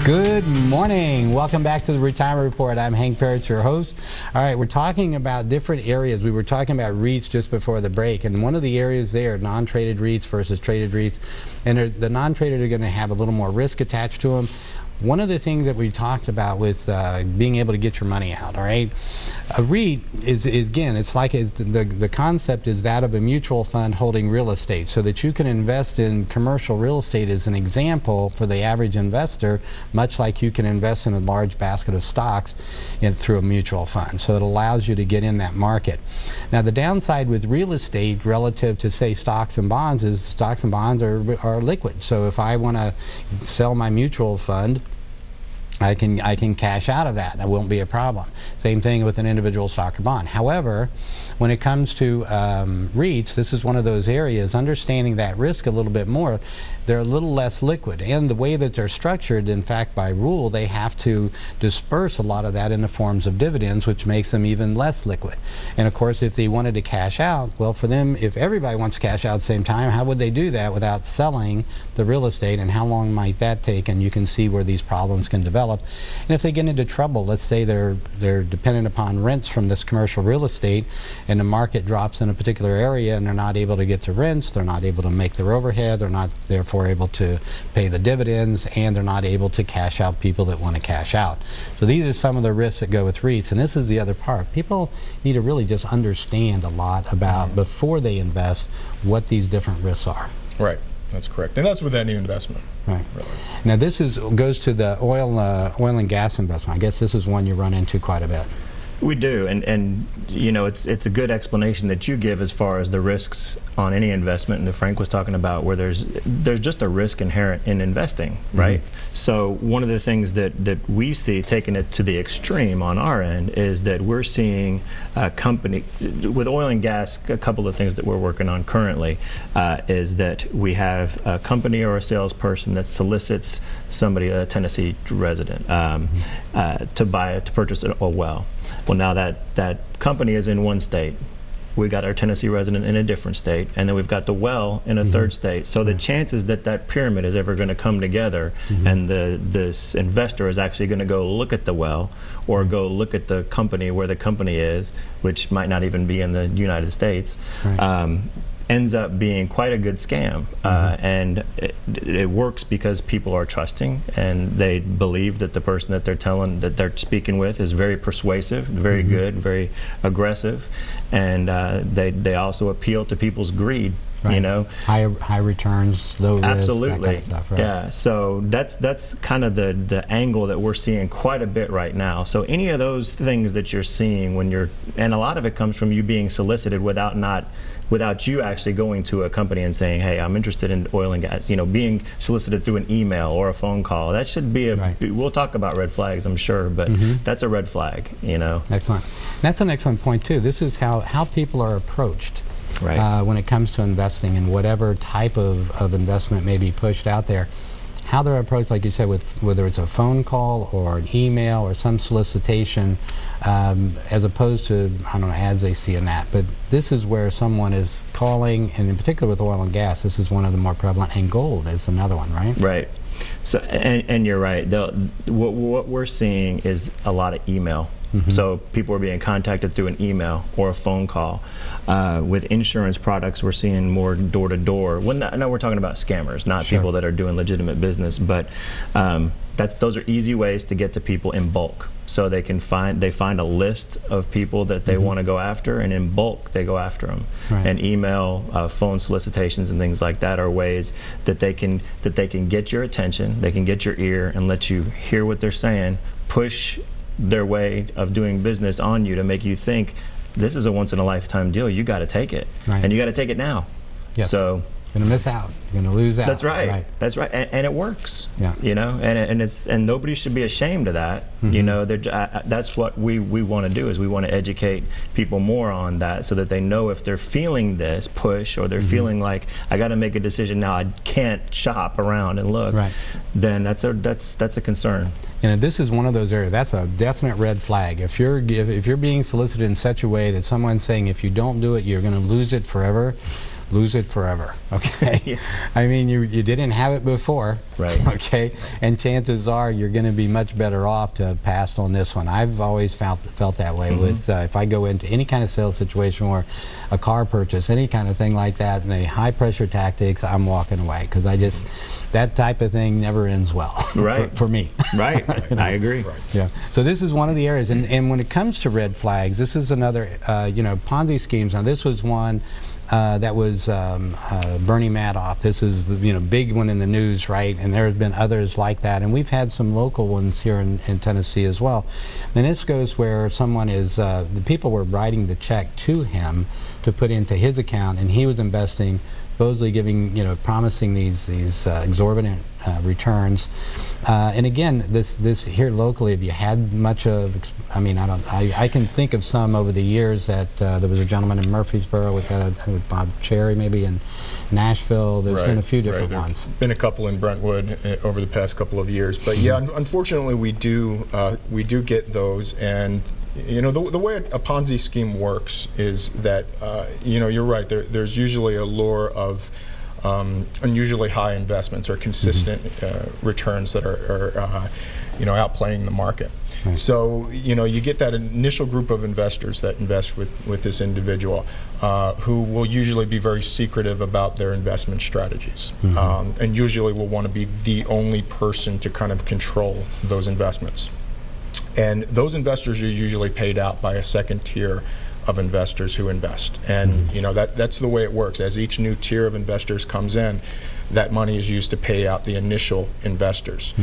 Good morning. Welcome back to the Retirement Report. I'm Hank Parrott, your host. All right, we're talking about different areas. We were talking about REITs just before the break, and one of the areas there, non-traded REITs versus traded REITs, and the non-traded are going to have a little more risk attached to them. One of the things that we talked about with being able to get your money out, all right? A REIT is again, it's like the concept is that of a mutual fund holding real estate, so that you can invest in commercial real estate as an example for the average investor, much like you can invest in a large basket of stocks through a mutual fund. So it allows you to get in that market. Now the downside with real estate relative to say stocks and bonds is stocks and bonds are liquid. So if I want to sell my mutual fund, I can cash out of that. That won't be a problem. Same thing with an individual stock or bond. However, when it comes to REITs, this is one of those areas, understanding that risk a little bit more, they're a little less liquid. And the way that they're structured, in fact, by rule, they have to disperse a lot of that in the forms of dividends, which makes them even less liquid. And of course, if they wanted to cash out, well, for them, if everybody wants to cash out at the same time, how would they do that without selling the real estate, and how long might that take? And you can see where these problems can develop. And if they get into trouble, let's say they're dependent upon rents from this commercial real estate, and the market drops in a particular area and they're not able to get to rents, they're not able to make their overhead, they're not therefore able to pay the dividends, and they're not able to cash out people that want to cash out. So these are some of the risks that go with REITs, and this is the other part. People need to really just understand a lot about, before they invest, what these different risks are. Right. That's correct, and that's with any investment. Right. Really. Now this goes to the oil and gas investment. I guess this is one you run into quite a bit. We do, and you know, it's a good explanation that you give as far as the risks on any investment, and Frank was talking about where there's just a risk inherent in investing, right? So one of the things that we see, taking it to the extreme on our end, is that we're seeing a company with oil and gas. A couple of things that we're working on currently is that we have a company or a salesperson that solicits somebody, a Tennessee resident, to purchase a well. Well, now that company is in one state. We got our Tennessee resident in a different state, and then we've got the well in a third state. So the chances that that pyramid is ever going to come together, and this investor is actually going to go look at the well, or go look at the company where the company is, which might not even be in the United States, ends up being quite a good scam. And it works because people are trusting, and they believe that the person that they're speaking with is very persuasive, very good, very aggressive, and they also appeal to people's greed. Right. You know, high returns, low risk, absolutely, that kind of stuff, right? Yeah. So that's kind of the angle that we're seeing quite a bit right now. So any of those things that you're seeing and a lot of it comes from you being solicited without you actually going to a company and saying, hey, I'm interested in oil and gas, you know, being solicited through an email or a phone call. That should be we'll talk about red flags, I'm sure, but that's a red flag, you know. Excellent. That's an excellent point too. This is how people are approached. Right. When it comes to investing, and whatever type of investment may be pushed out there, how they're approached, like you said, with whether it's a phone call or an email or some solicitation, as opposed to, I don't know, ads they see in that. But this is where someone is calling, and in particular with oil and gas, this is one of the more prevalent, and gold is another one, right? Right. So, and you're right. What we're seeing is a lot of email. So people are being contacted through an email or a phone call. With insurance products, we're seeing more door-to-door. Well, no, we're talking about scammers, not people that are doing legitimate business. But those are easy ways to get to people in bulk. So they find a list of people that they want to go after, and in bulk they go after them. Right. And email, phone solicitations, and things like that are ways that they can get your attention, they can get your ear, and let you hear what they're saying, push their way of doing business on you to make you think this is a once-in-a-lifetime deal. You got to take it, and you got to take it now. Yes. So you're gonna miss out. You're gonna lose out. That's right. That's right. And it works. Yeah. You know, and nobody should be ashamed of that. You know, that's what we want to do, is we want to educate people more on that, so that they know if they're feeling this push, or they're feeling like I got to make a decision now, I can't shop around and look. Right. Then that's a concern. And this is one of those areas. That's a definite red flag. If you're being solicited in such a way that someone's saying if you don't do it, you're going to lose it forever. lose it forever. Okay. Yeah. I mean, you didn't have it before. Right. Okay. And chances are you're going to be much better off to have passed on this one. I've always felt that way with if I go into any kind of sales situation or a car purchase, any kind of thing like that, and the high pressure tactics, I'm walking away because I just that type of thing never ends well. Right. for me. Right. I agree. Right. Yeah. So this is one of the areas, and when it comes to red flags, this is another, Ponzi schemes. Now this was one that was Bernie Madoff. This is the big one in the news, right? And there have been others like that, and we've had some local ones here in Tennessee as well. And this goes where someone is, the people were writing the check to him to put into his account, and he was investing, supposedly giving, promising these exorbitant returns. And again, this here locally, have you had much of? I mean, I can think of some over the years that there was a gentleman in Murfreesboro with Bob Cherry, maybe in Nashville. There's been a few different ones. Been a couple in Brentwood over the past couple of years, but yeah, unfortunately, we do get those. And the way a Ponzi scheme works is that you're right. There's usually a lure of unusually high investments or consistent returns that are outplaying the market. Right. So you get that initial group of investors that invest with this individual who will usually be very secretive about their investment strategies, and usually will want to be the only person to kind of control those investments. And those investors are usually paid out by a second tier of investors who invest, and that's the way it works. As each new tier of investors comes in, that money is used to pay out the initial investors.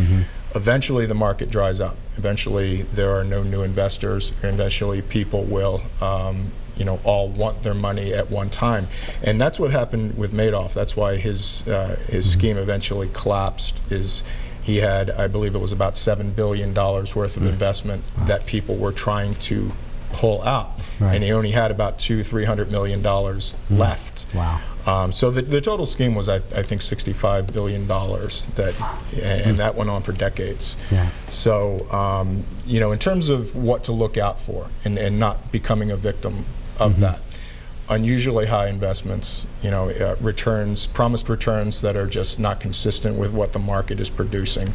Eventually the market dries up. Eventually there are no new investors. Eventually people will all want their money at one time, and that's what happened with Madoff. That's why his scheme eventually collapsed. He had, I believe it was about $7 billion worth of investment that people were trying to pull out, and he only had about $200–300 million left. Wow. So the total scheme was, I think, $65 billion, and that went on for decades. Yeah. So in terms of what to look out for and not becoming a victim of that, unusually high investments, returns, promised returns that are just not consistent with what the market is producing.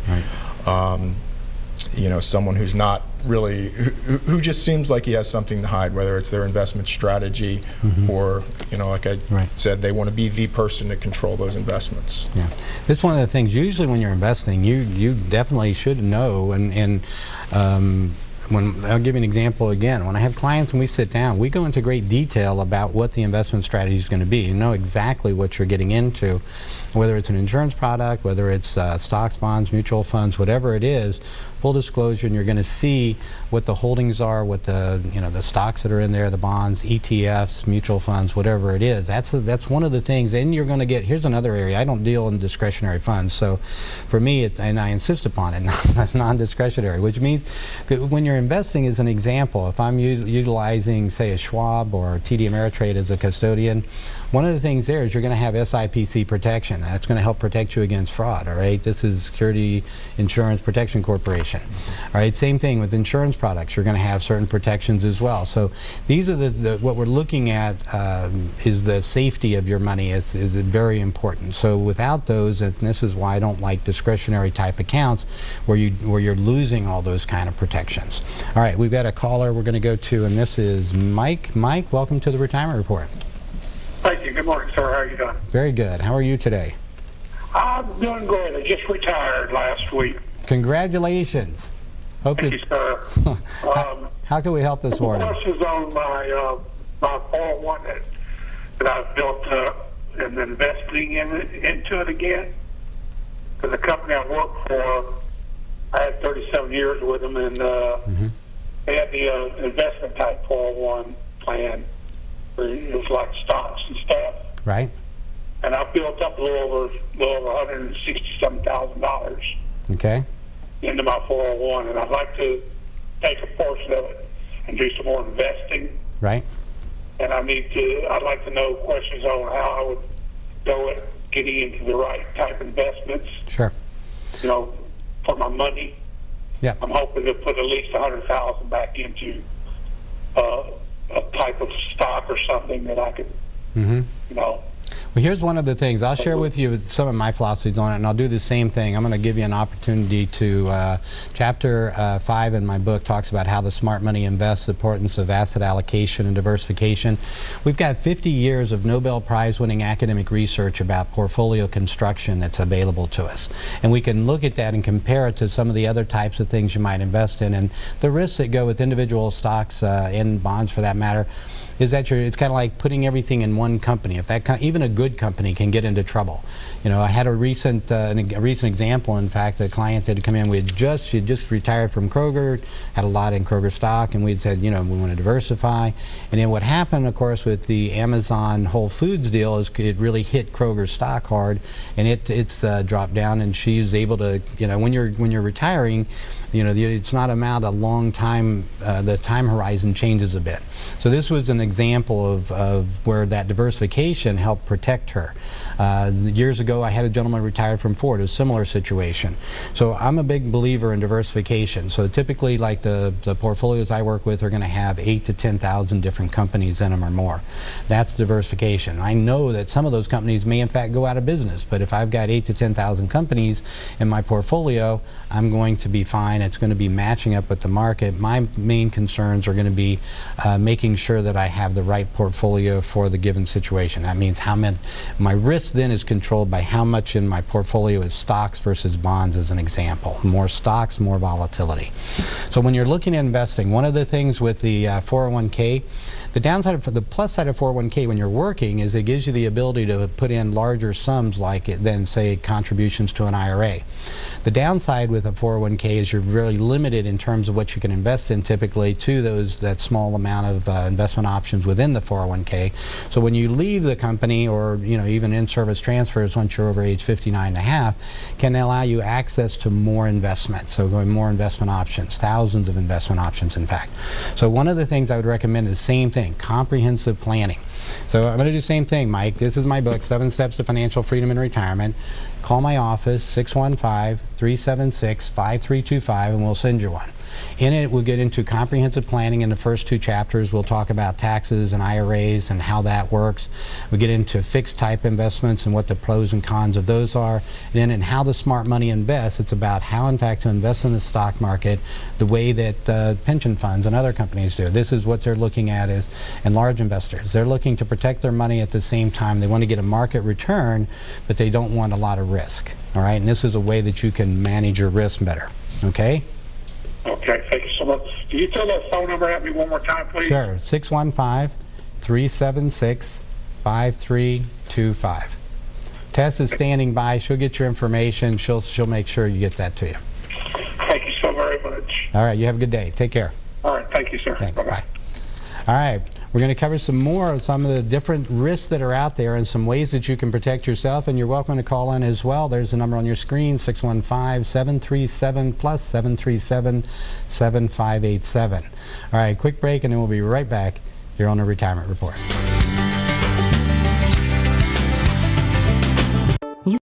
Someone who's not really, who just seems like he has something to hide, whether it's their investment strategy or, like I said, they want to be the person to control those investments. Yeah, this is one of the things, usually when you're investing, you definitely should know, I'll give you an example again. When I have clients and we sit down, we go into great detail about what the investment strategy is going to be. You know exactly what you're getting into, whether it's an insurance product, whether it's stocks, bonds, mutual funds, whatever it is. Full disclosure, and you're going to see what the holdings are, what the the stocks that are in there, the bonds, ETFs, mutual funds, whatever it is. That's one of the things. And you're going to get, here's another area. I don't deal in discretionary funds, so for me, and I insist upon it, that's non-discretionary, which means when you're investing, as an example, if I'm utilizing, say, a Schwab or TD Ameritrade as a custodian, one of the things there is you're going to have SIPC protection. That's going to help protect you against fraud. All right, this is Security Insurance Protection Corporation. All right, same thing with insurance products. You're going to have certain protections as well. So these are what we're looking at is the safety of your money is very important. So without those, and this is why I don't like discretionary type accounts where you're losing all those kind of protections. All right, we've got a caller we're going to go to, and this is Mike. Mike, welcome to the Retirement Report. Thank you. Good morning, sir. How are you doing? Very good. How are you today? I'm doing great. I just retired last week. Congratulations. Hope Thank you, sir. How can we help this morning? Questions on my 401 that I've built up and investing into it again. Because the company I worked for, I had 37 years with them, and they had the investment type 401 plan. It was like stocks and stuff. Right. And I built up a little over $160,000. Okay. Into my 401, and I'd like to take a portion of it and do some more investing. Right. And I'd like to know questions on how I would go at getting into the right type of investments. Sure. For my money. Yeah. I'm hoping to put at least $100,000 back into a type of stock or something that I could, Well, here's one of the things. I'll share with you some of my philosophies on it, and I'll do the same thing. I'm going to give you an opportunity to, chapter 5 in my book talks about how the smart money invests, the importance of asset allocation and diversification. We've got 50 years of Nobel Prize winning academic research about portfolio construction that's available to us. And we can look at that and compare it to some of the other types of things you might invest in. And the risks that go with individual stocks and bonds for that matter is that it's kind of like putting everything in one company. If that even a good company can get into trouble. You know, I had a recent example. In fact, the client that had come in, she had just retired from Kroger, had a lot in Kroger stock, and we'd said, you know, we want to diversify. And then what happened, of course, with the Amazon Whole Foods deal is it really hit Kroger's stock hard, and it's dropped down. And she's able to, you know, when you're retiring, you know, it's not about a long time. The time horizon changes a bit. So this was an example of where that diversification helped protect her. Years ago, I had a gentleman retired from Ford, a similar situation. So I'm a big believer in diversification. So typically, like the portfolios I work with are going to have 8,000 to 10,000 different companies in them or more. That's diversification. I know that some of those companies may in fact go out of business, but if I've got 8,000 to 10,000 companies in my portfolio, I'm going to be fine. It's going to be matching up with the market. My main concerns are going to be making sure that I have the right portfolio for the given situation. That means my risk then is controlled by how much in my portfolio is stocks versus bonds, as an example. More stocks, more volatility. So when you're looking at investing, one of the things with the 401k, the plus side of 401k when you're working is it gives you the ability to put in larger sums like it than, say, contributions to an IRA. The downside with a 401k is you're very limited in terms of what you can invest in typically to that small amount of investment options within the 401k. So when you leave the company, or you know, even in-service transfers once you're over age 59 and a half, can allow you access to more investment. So going more investment options, thousands of investment options in fact. So one of the things I would recommend is the same thing, comprehensive planning. So I'm going to do the same thing, Mike. This is my book, 7 Steps to Financial Freedom in Retirement. Call my office, 615-376-5325, and we'll send you one. In it, we'll get into comprehensive planning. In the first 2 chapters, we'll talk about taxes and IRAs and how that works. We get into fixed type investments and what the pros and cons of those are. And then in how the smart money invests, it's about how, in fact, to invest in the stock market the way that pension funds and other companies do. This is what they're looking at and large investors. They're looking to protect their money at the same time. They want to get a market return, but they don't want a lot of risk. All right, and this is a way that you can manage your risk better. Okay? Okay, thank you so much. Can you tell that phone number at me one more time, please? Sure, 615-376-5325. Tess is standing by. She'll get your information. She'll make sure you get that to you. Thank you so very much. All right, you have a good day. Take care. All right, thank you, sir. Thanks, Bye-bye. bye. All right, we're going to cover some more of some of the different risks that are out there and some ways that you can protect yourself, and you're welcome to call in as well. There's a number on your screen, 615-737-+737-7587. All right, quick break, and then we'll be right back here on the Retirement Report.